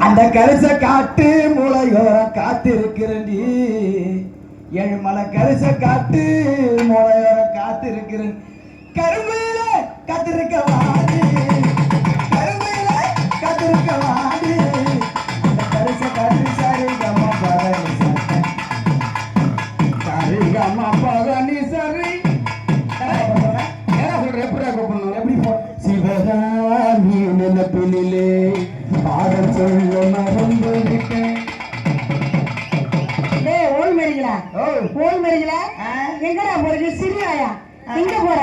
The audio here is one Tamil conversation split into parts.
அந்த கரிச காட்டு மூளையோரம் காத்திருக்கிறேன். ஏழுமலை கரிச காட்டு மூளையோரம் காத்திருக்கிறேன். கருமையில காத்திருக்க வாடி, கருமையில காத்திருக்க வாடி. அந்த கரிச காட்டு சரிகமா பகனி சரிகமா பகனி சரி எப்படி சிவகாமி நிலப்பிலே பாடல் சொல்ல மறந்து விட்டேன். ஓல் மரிகளா எங்கடா போறீங்க? சிரியாயா எங்க போற?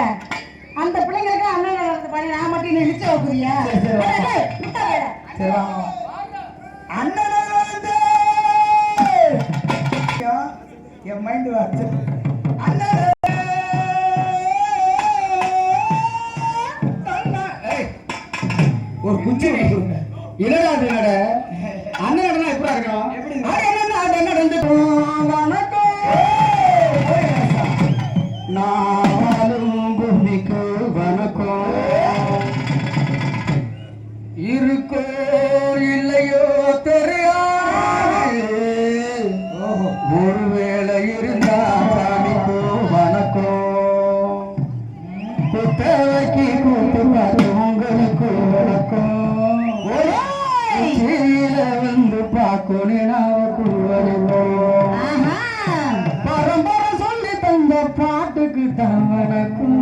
அந்த பிள்ளைங்களுக்கு அண்ணன் பண்ணி நான் மட்டும் நினைச்ச வைக்கிறியா? அண்ணன் என் மைண்ட் வாச்சு அண்ணன் ஒரு குச்சி என்னடா என்னட அண்ணன் எப்படா இருக்கணும்? நானும் பூமிக்கு வணக்கம். இருக்கோ இல்லையோ தெரியாது, ஒருவேளை இருந்தா சாமிக்கோ வணக்கம். குத்தவைக்கு கூட்டு பார்த்தவங்களுக்கு வணக்கம். வந்து பார்க்கணும் பரம்பரை சொல்லி தந்த பாட்டுக்கு தான் வணக்கம்.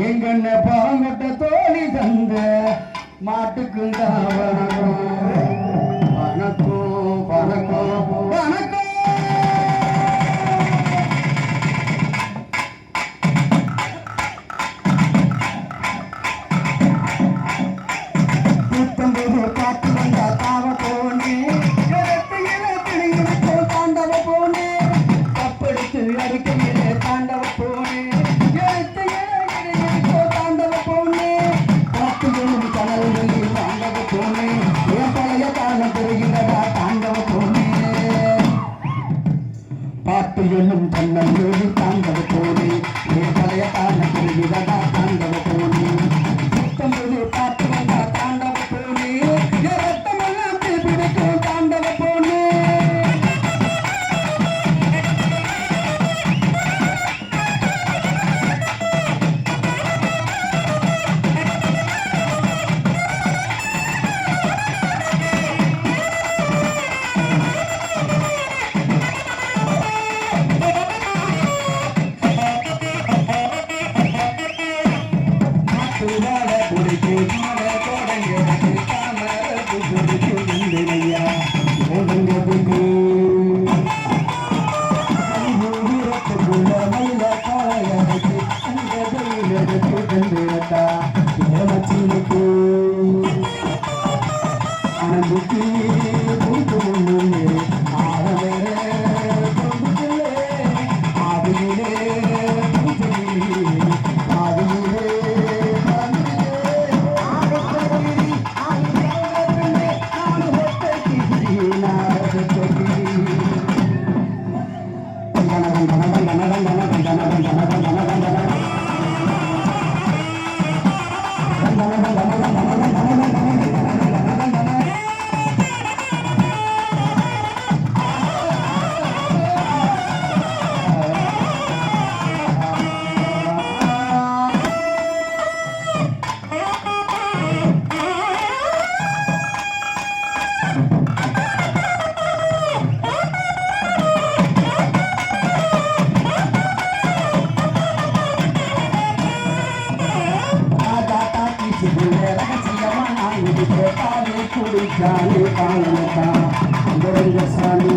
எங்கண்ண பரங்கட்ட தோழி தந்த மாட்டுக்கு தான் வணக்கம். வணக்கம் வணக்கம் வணக்கம். காத்து வந்தா தாவ போனே, தாண்டவ போனே, கப்படுத்து அடிக்கையிலே தாண்டவ போனே, தாண்டவ போனே, காத்து எழுதி கனவுகளில் தாண்டவ போனே, என் பழைய காலம் பெறுகிறதா தாண்டவ போனே. பாட்டு என்னும் தன்னம் எழுதி தாண்டவ போனே, என் பழைய காலம் பெறுகிறதா தாண்டவ போனே. பாட்டு வந்தா தாண்டவ Jani Palata, Gorinda Sani,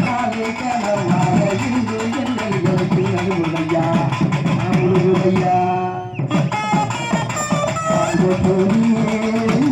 Kali Kanama, Hindu Jendel Yoti Amulaya, Amulaya, Amulaya.